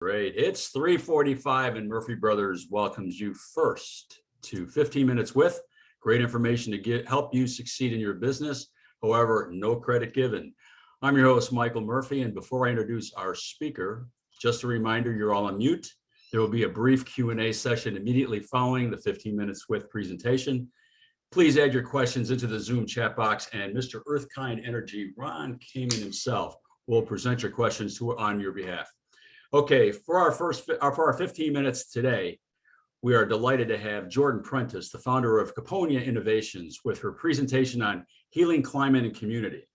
Great. It's 3:45 and Murphy Brothers welcomes you first to 15 Minutes with great information to help you succeed in your business. However, no credit given. I'm your host, Michael Murphy. And before I introduce our speaker, just a reminder, you're all on mute. There will be a brief Q&A session immediately following the 15 Minutes with presentation. Please add your questions into the Zoom chat box, and Mr. Earthkind Energy, Ron Kamen himself, will present your questions on your behalf. Okay, for our 15 minutes today, we are delighted to have Jordan Prentice, the founder of Kuponya Innovations, with her presentation on healing climate and community.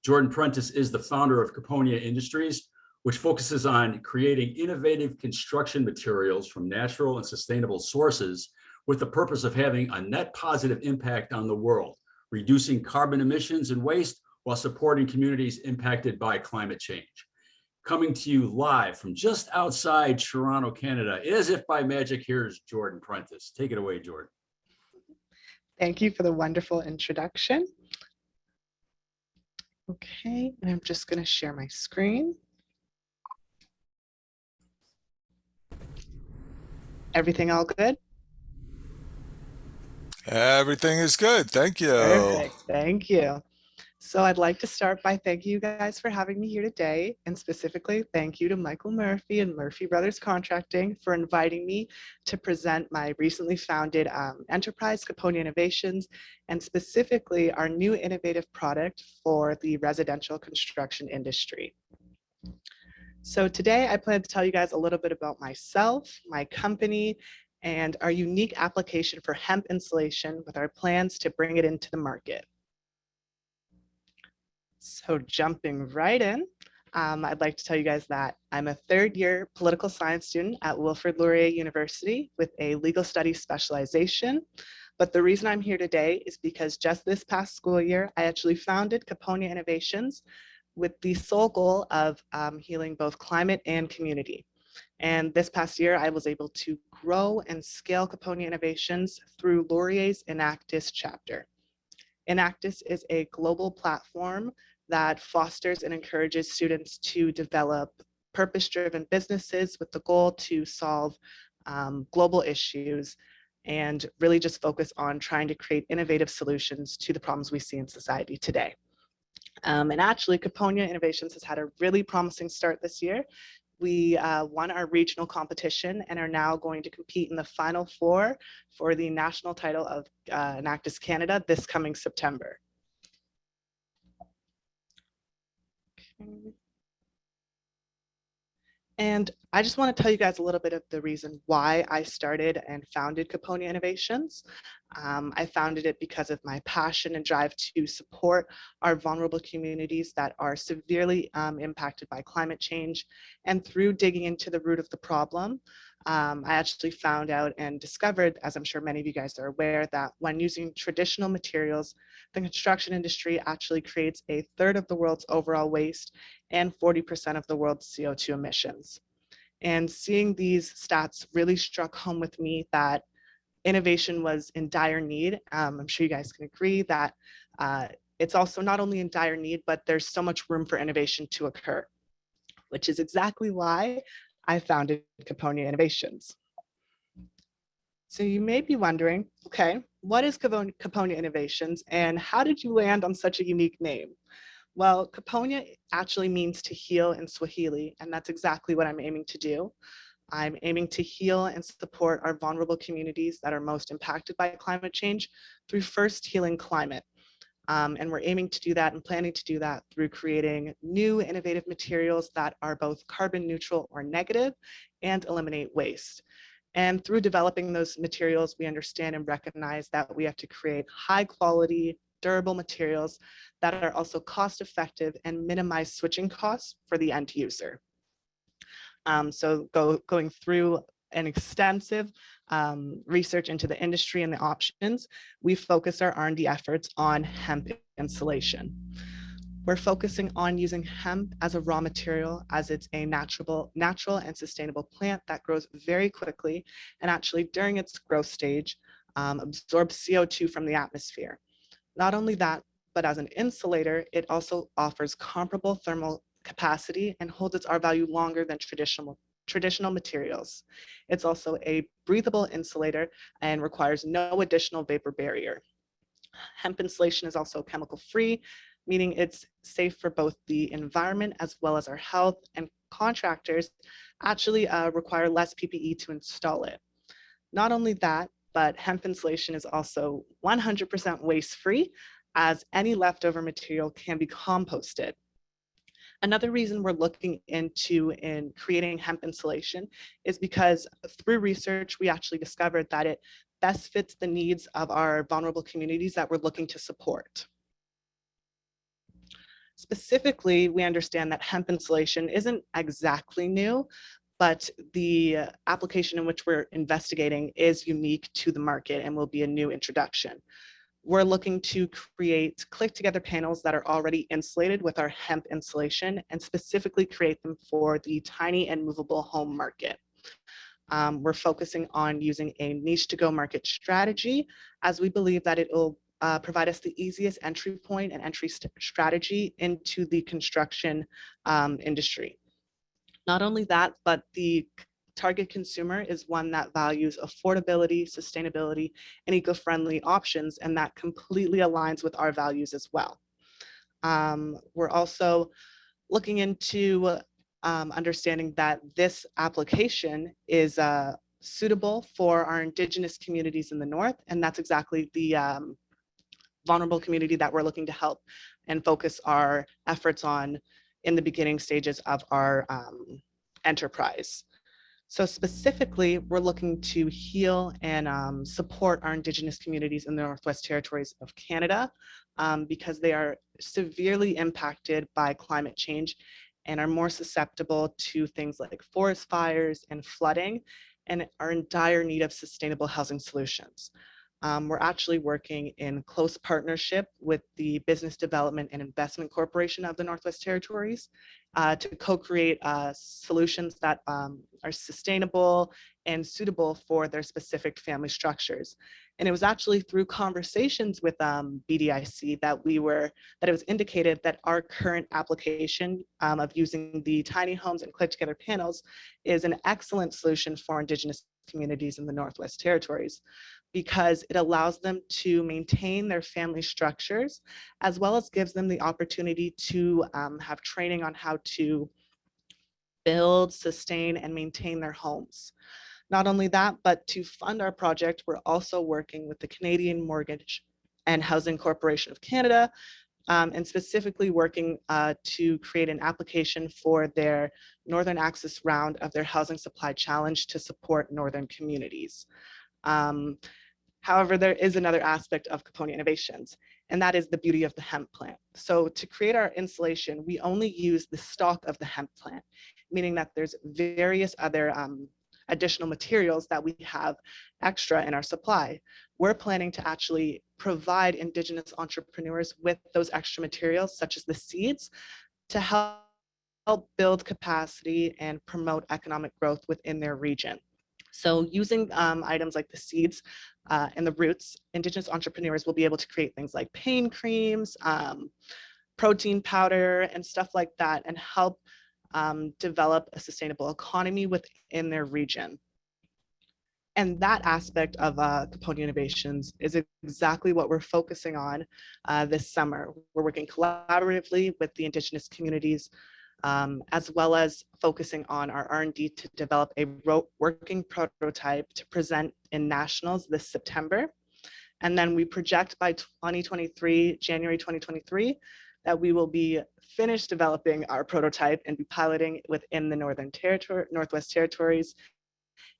Jordan Prentice is the founder of Kuponya Industries, which focuses on creating innovative construction materials from natural and sustainable sources with the purpose of having a net positive impact on the world, reducing carbon emissions and waste while supporting communities impacted by climate change. Coming to you live from just outside Toronto, Canada, as if by magic, here's Jordan Prentice. Take it away, Jordan. Thank you for the wonderful introduction. Okay, and I'm just going to share my screen. Everything all good? Everything is good. Thank you. Perfect. Thank you. So I'd like to start by thanking you guys for having me here today, and specifically thank you to Michael Murphy and Murphy Brothers Contracting for inviting me to present my recently founded enterprise, Kuponya Innovations, and specifically our new innovative product for the residential construction industry. So today I plan to tell you guys a little bit about myself, my company, and our unique application for hemp insulation with our plans to bring it into the market. So jumping right in, I'd like to tell you guys that I'm a third-year political science student at Wilfrid Laurier University with a legal studies specialization. But the reason I'm here today is because just this past school year, I actually founded Kuponya Innovations with the sole goal of healing both climate and community. And this past year, I was able to grow and scale Kuponya Innovations through Laurier's Untitled Chapter. Enactus is a global platform that fosters and encourages students to develop purpose-driven businesses with the goal to solve global issues and really just focus on trying to create innovative solutions to the problems we see in society today. And actually, Kuponya Innovations has had a really promising start this year. We won our regional competition and are now going to compete in the Final Four for the national title of Enactus Canada this coming September. Okay. And I just want to tell you guys a little bit of the reason why I started and founded Kuponya Innovations. I founded it because of my passion and drive to support our vulnerable communities that are severely impacted by climate change. And through digging into the root of the problem, I actually found out and discovered, as I'm sure many of you guys are aware, that when using traditional materials, the construction industry actually creates a third of the world's overall waste and 40% of the world's CO2 emissions. And seeing these stats really struck home with me that innovation was in dire need. I'm sure you guys can agree that it's also not only in dire need, but there's so much room for innovation to occur, which is exactly why I founded Kuponya Innovations. So you may be wondering, okay, what is Kuponya Innovations and how did you land on such a unique name? Well, Kuponya actually means to heal in Swahili, and that's exactly what I'm aiming to do. I'm aiming to heal and support our vulnerable communities that are most impacted by climate change through first healing climate. And we're aiming to do that and planning to do that through creating new innovative materials that are both carbon neutral or negative and eliminate waste. And through developing those materials, we understand and recognize that we have to create high quality, durable materials that are also cost effective and minimize switching costs for the end user. So going through an extensive research into the industry and the options, we focus our R&D efforts on hemp insulation. We're focusing on using hemp as a raw material, as it's a natural and sustainable plant that grows very quickly and actually during its growth stage absorbs CO2 from the atmosphere. Not only that, but as an insulator, it also offers comparable thermal capacity and holds its R value longer than traditional traditional materials. It's also a breathable insulator and requires no additional vapor barrier. Hemp insulation is also chemical free, meaning it's safe for both the environment as well as our health, and contractors actually require less PPE to install it. Not only that, but hemp insulation is also 100% waste free, as any leftover material can be composted. Another reason we're looking into in creating hemp insulation is because through research, we actually discovered that it best fits the needs of our vulnerable communities that we're looking to support. Specifically, we understand that hemp insulation isn't exactly new, but the application in which we're investigating is unique to the market and will be a new introduction. We're looking to create click-together panels that are already insulated with our hemp insulation and specifically create them for the tiny and movable home market. We're focusing on using a niche-to-go market strategy, as we believe that it will provide us the easiest entry point and entry strategy into the construction industry. Not only that, but the target consumer is one that values affordability, sustainability, and eco-friendly options, and that completely aligns with our values as well. We're also looking into understanding that this application is suitable for our Indigenous communities in the North, and that's exactly the vulnerable community that we're looking to help and focus our efforts on in the beginning stages of our enterprise. So specifically, we're looking to heal and support our Indigenous communities in the Northwest Territories of Canada because they are severely impacted by climate change and are more susceptible to things like forest fires and flooding, and are in dire need of sustainable housing solutions. We're actually working in close partnership with the Business Development and Investment Corporation of the Northwest Territories to co-create solutions that are sustainable and suitable for their specific family structures. And it was actually through conversations with BDIC that it was indicated that our current application of using the tiny homes and click-together panels is an excellent solution for Indigenous communities in the Northwest Territories, because it allows them to maintain their family structures, as well as gives them the opportunity to have training on how to build, sustain, and maintain their homes. Not only that, but to fund our project, we're also working with the Canadian Mortgage and Housing Corporation of Canada, and specifically working to create an application for their Northern Access round of their Housing Supply Challenge to support Northern communities. However, there is another aspect of Kuponya Innovations, and that is the beauty of the hemp plant. So to create our insulation, we only use the stalk of the hemp plant, meaning that there's various other additional materials that we have extra in our supply. We're planning to actually provide Indigenous entrepreneurs with those extra materials, such as the seeds, to help build capacity and promote economic growth within their region. So using items like the seeds and the roots, Indigenous entrepreneurs will be able to create things like pain creams, protein powder, and stuff like that, and help develop a sustainable economy within their region. And that aspect of Capone Innovations is exactly what we're focusing on this summer. We're working collaboratively with the Indigenous communities, as well as focusing on our R&D to develop a working prototype to present in nationals this September. And then we project by 2023, January 2023, that we will be finished developing our prototype and be piloting within the Northwest Territories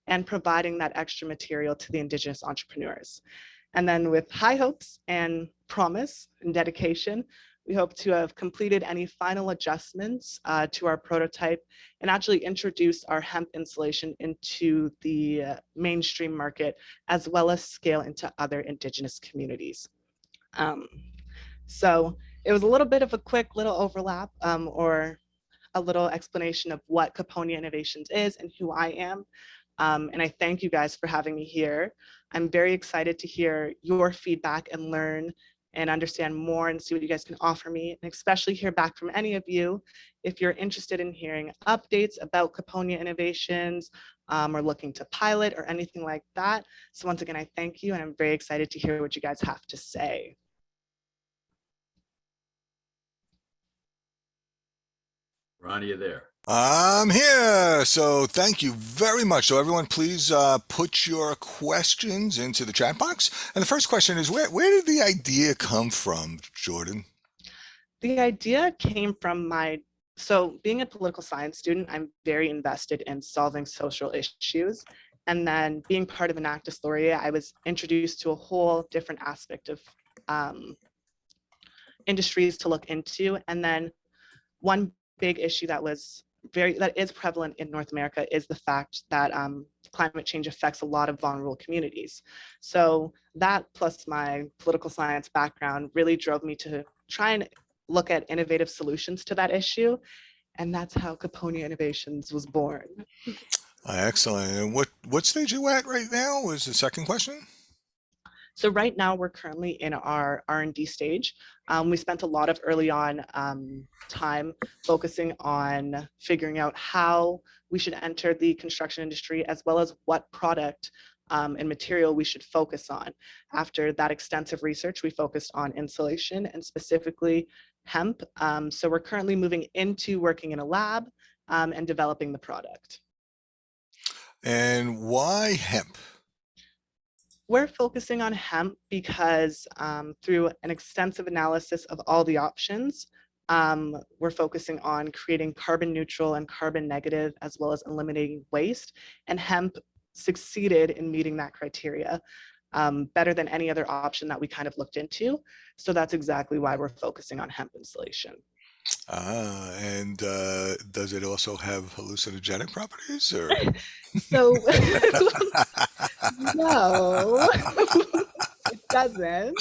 and providing that extra material to the Indigenous entrepreneurs. And then with high hopes and promise and dedication, we hope to have completed any final adjustments to our prototype and actually introduce our hemp insulation into the mainstream market, as well as scale into other Indigenous communities. So it was a little bit of a quick little overlap or a little explanation of what Kuponya Innovations is and who I am. And I thank you guys for having me here. I'm very excited to hear your feedback and learn and understand more and see what you guys can offer me, and especially hear back from any of you if you're interested in hearing updates about Kuponya innovations, or looking to pilot or anything like that. So once again, I thank you, and I'm very excited to hear what you guys have to say. Ron, are you there? I'm here. So thank you very much. So everyone, please put your questions into the chat box. And the first question is, where did the idea come from, Jordan? The idea came from so being a political science student, I'm very invested in solving social issues. And then being part of Enactus Laureate, I was introduced to a whole different aspect of industries to look into. And then one big issue that is prevalent in North America is the fact that climate change affects a lot of vulnerable communities. So that, plus my political science background, really drove me to try and look at innovative solutions to that issue. And that's how Kuponya Innovations was born. Excellent. And what stage are you at right now was the second question? So right now we're currently in our R&D stage. We spent a lot of early on time focusing on figuring out how we should enter the construction industry, as well as what product and material we should focus on. After that extensive research, we focused on insulation and specifically hemp. So we're currently moving into working in a lab and developing the product. And why hemp? We're focusing on hemp because through an extensive analysis of all the options, we're focusing on creating carbon neutral and carbon negative, as well as eliminating waste. And hemp succeeded in meeting that criteria better than any other option that we kind of looked into. So that's exactly why we're focusing on hemp insulation. And does it also have hallucinogenic properties, or? So no, it doesn't.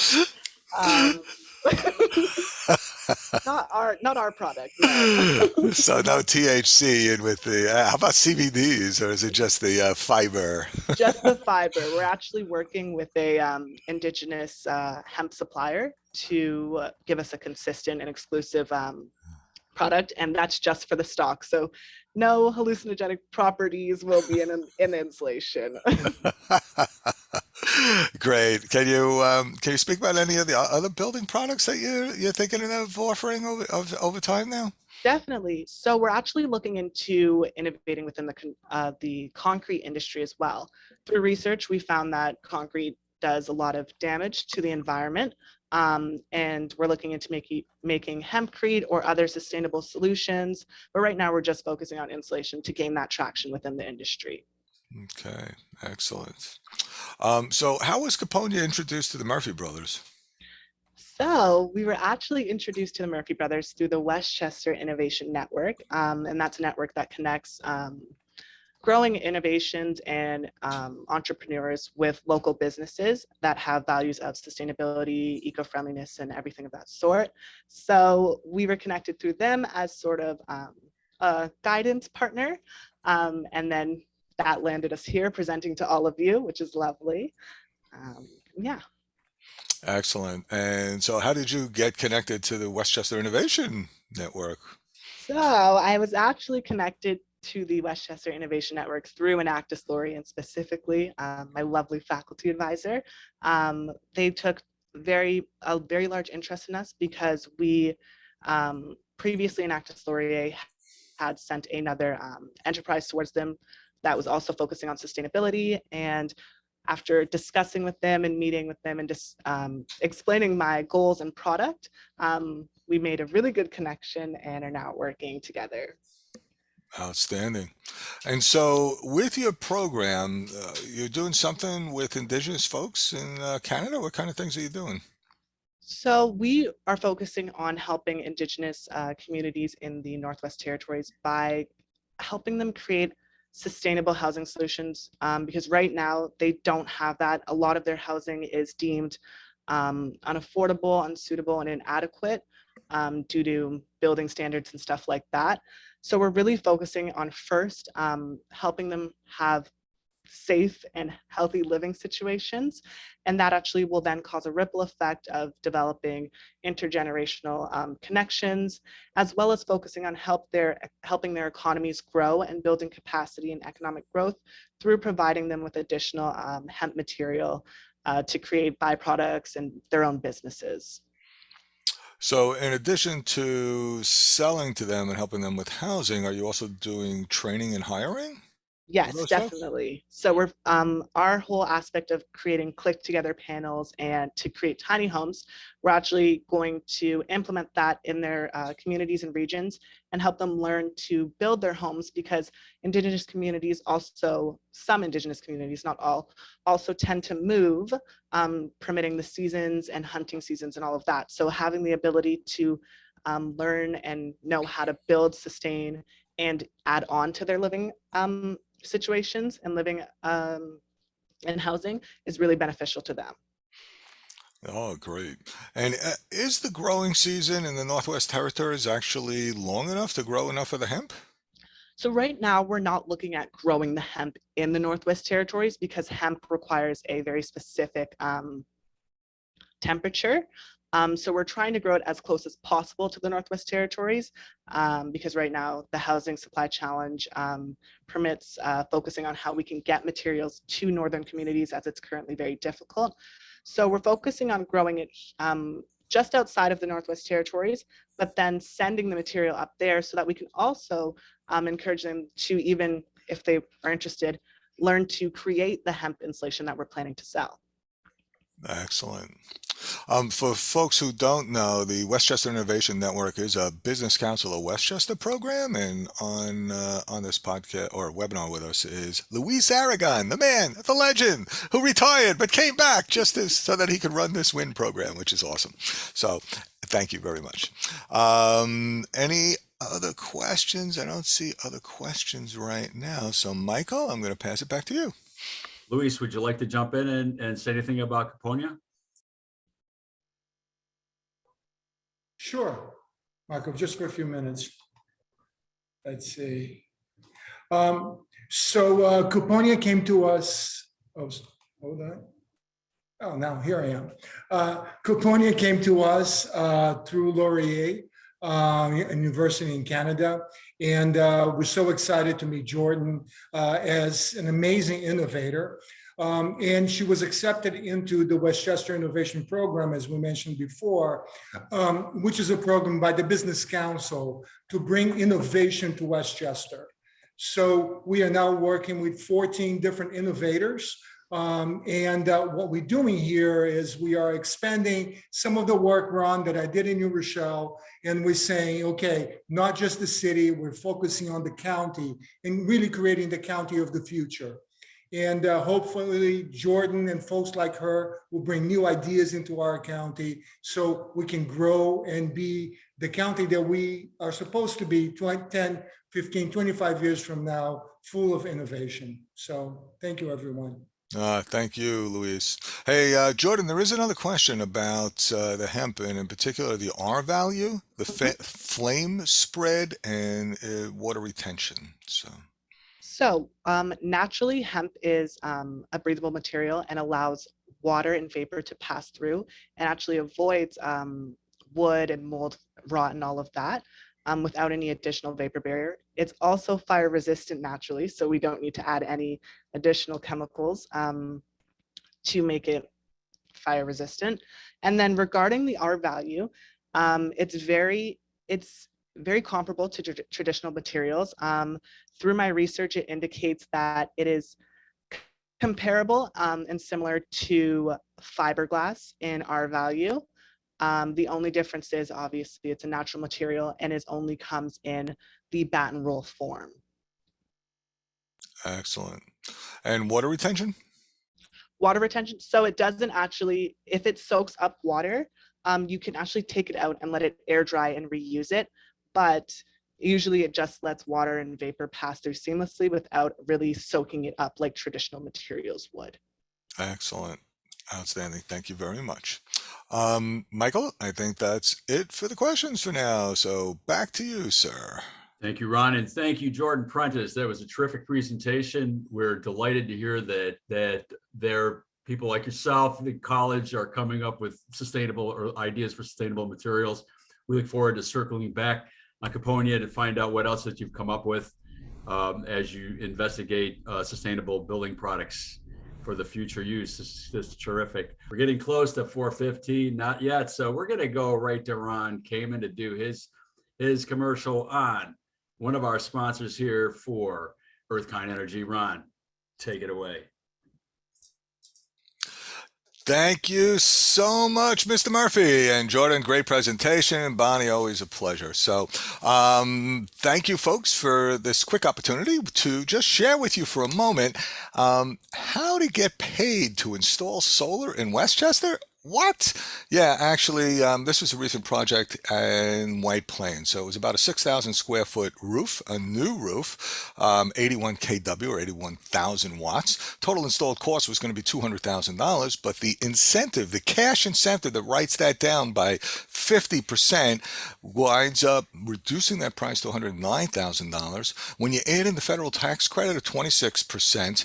Not our product. No. So no THC in with the, how about CBDs, or is it just the fiber? Just the fiber. We're actually working with a indigenous hemp supplier to give us a consistent and exclusive product, and that's just for the stock. So no hallucinogenic properties will be in insulation. Great. Can you speak about any of the other building products that you're thinking of offering over time now? Definitely. So we're actually looking into innovating within the concrete industry as well. Through research, we found that concrete does a lot of damage to the environment, and we're looking into making hempcrete or other sustainable solutions. But right now, we're just focusing on insulation to gain that traction within the industry. Okay, excellent. So how was Kuponya introduced to the Murphy brothers? So we were actually introduced to the Murphy brothers through the Westchester Innovation Network, and that's a network that connects growing innovations and entrepreneurs with local businesses that have values of sustainability, eco-friendliness, and everything of that sort. So we were connected through them as sort of a guidance partner, and then that landed us here presenting to all of you, which is lovely. Yeah. Excellent. And so how did you get connected to the Westchester Innovation Network? So I was actually connected to the Westchester Innovation Network through Enactus Laureate, and specifically my lovely faculty advisor. They took a very large interest in us because we previously Enactus Laureate had sent another enterprise towards them that was also focusing on sustainability. And after discussing with them and meeting with them and just explaining my goals and product, we made a really good connection and are now working together. Outstanding. And so with your program, you're doing something with Indigenous folks in Canada? What kind of things are you doing? So we are focusing on helping Indigenous communities in the Northwest Territories by helping them create sustainable housing solutions, because right now they don't have that. A lot of their housing is deemed unaffordable, unsuitable, and inadequate due to building standards and stuff like that. So we're really focusing on first helping them have safe and healthy living situations. And that actually will then cause a ripple effect of developing intergenerational connections, as well as focusing on helping their economies grow and building capacity and economic growth through providing them with additional hemp material to create byproducts and their own businesses. So, in addition to selling to them and helping them with housing, are you also doing training and hiring for Yes, those folks? definitely. So we're our whole aspect of creating click together panels and to create tiny homes, we're actually going to implement that in their communities and regions and help them learn to build their homes, because Indigenous communities also, some Indigenous communities, not all, also tend to move, permitting the seasons and hunting seasons and all of that. So having the ability to learn and know how to build, sustain, and add on to their living situations and living and housing is really beneficial to them. Oh, great. And is the growing season in the Northwest Territories actually long enough to grow enough of the hemp? So right now we're not looking at growing the hemp in the Northwest Territories because hemp requires a very specific temperature. So we're trying to grow it as close as possible to the Northwest Territories, because right now the housing supply challenge permits focusing on how we can get materials to northern communities, as it's currently very difficult. So we're focusing on growing it just outside of the Northwest Territories, but then sending the material up there so that we can also encourage them to, even if they are interested, learn to create the hemp insulation that we're planning to sell. Excellent. For folks who don't know, the Westchester Innovation Network is a Business Council of Westchester program, and on this podcast or webinar with us is Luis Aragon, the man, the legend, who retired but came back so that he could run this WIN program, which is awesome. So, thank you very much. Any other questions? I don't see other questions right now. So, Michael, I'm going to pass it back to you. Luis, would you like to jump in and say anything about Kuponya? Sure, Michael, just for a few minutes. Let's see. Kuponya came to us. Oh, hold on. Oh, now here I am. Kuponya came to us through Laurier University in Canada. And we're so excited to meet Jordan as an amazing innovator. And she was accepted into the Westchester Innovation Program, as we mentioned before, which is a program by the Business Council to bring innovation to Westchester. So we are now working with 14 different innovators. What we're doing here is we are expanding some of the work, Ron, that I did in New Rochelle, and we're saying, okay, not just the city, we're focusing on the county and really creating the county of the future. And hopefully Jordan and folks like her will bring new ideas into our county so we can grow and be the county that we are supposed to be 10, 15, 25 years from now, full of innovation. So thank you, everyone. Thank you, Luis. Hey, Jordan, there is another question about the hemp, and in particular the R value, the flame spread, and water retention. So naturally, hemp is a breathable material and allows water and vapor to pass through and actually avoids wood and mold, rot, and all of that without any additional vapor barrier. It's also fire resistant naturally, so we don't need to add any additional chemicals to make it fire resistant. And then regarding the R value, it's very comparable to traditional materials. Through my research, it indicates that it is comparable and similar to fiberglass in R value. The only difference is obviously it's a natural material and it only comes in the batten roll form. Excellent. And water retention? Water retention, so it doesn't actually, if it soaks up water, you can actually take it out and let it air dry and reuse it. But usually it just lets water and vapor pass through seamlessly without really soaking it up like traditional materials would. Excellent. Outstanding. Thank you very much. Michael, I think that's it for the questions for now. So back to you, sir. Thank you, Ron, and thank you, Jordan Prentice. That was a terrific presentation. We're delighted to hear that there people like yourself in college are coming up with sustainable or ideas for sustainable materials. We look forward to circling back on Kuponya to find out what else that you've come up with as you investigate sustainable building products for the future use. This is terrific. We're getting close to 4:15, not yet. So we're going to go right to Ron Kamen to do his commercial on one of our sponsors here for Earthkind Energy. Ron, take it away. Thank you so much, Mr. Murphy and Jordan. Great presentation. And Bonnie, always a pleasure. So thank you, folks, for this quick opportunity to just share with you for a moment how to get paid to install solar in Westchester. What? Yeah, actually, this was a recent project in White Plains. So it was about a 6,000 square foot roof, a new roof, 81 kW or 81,000 watts. Total installed cost was going to be $200,000, but the incentive, the cash incentive that writes that down by 50% winds up reducing that price to $109,000. When you add in the federal tax credit of 26%,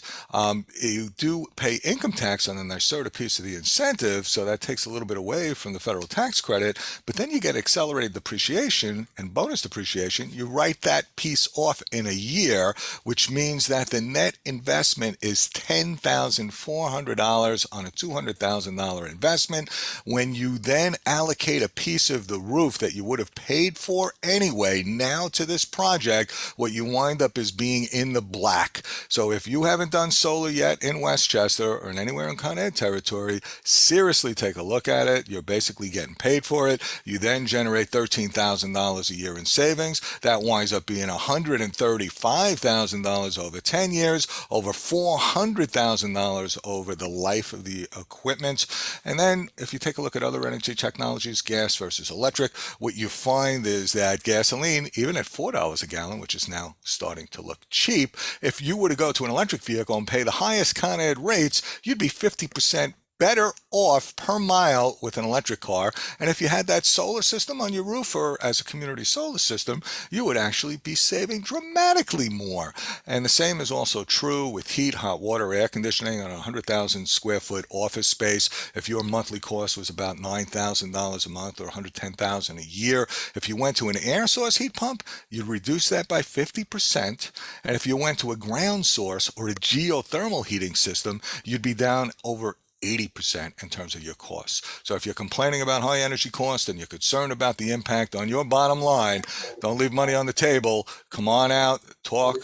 you do pay income tax on the NYSERDA piece of the incentive, so that takes a little bit away from the federal tax credit, but then you get accelerated depreciation and bonus depreciation. You write that piece off in a year, which means that the net investment is $10,400 on a $200,000 investment. When you then allocate a piece of the roof that you would have paid for anyway now to this project, what you wind up is being in the black. So if you haven't done solar yet in Westchester or in anywhere in Con Ed territory, seriously take a look at it. You're basically getting paid for it. You then generate $13,000 a year in savings. That winds up being $135,000 over 10 years, over $400,000 over the life of the equipment. And then if you take a look at other energy technologies, gas versus electric, what you find is that gasoline, even at $4 a gallon, which is now starting to look cheap, if you were to go to an electric vehicle and pay the highest Con Ed rates, you'd be 50% better off per mile with an electric car. And if you had that solar system on your roof or as a community solar system, you would actually be saving dramatically more. And the same is also true with heat, hot water, air conditioning on a 100,000 square foot office space. If your monthly cost was about $9,000 a month or $110,000 a year, if you went to an air source heat pump, you'd reduce that by 50%. And if you went to a ground source or a geothermal heating system, you'd be down over 80% in terms of your costs. So if you're complaining about high energy costs and you're concerned about the impact on your bottom line, don't leave money on the table. Come on out, talk.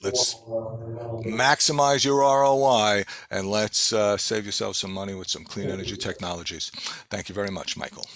Let's maximize your ROI and let's save yourself some money with some clean energy technologies. Thank you very much, Michael.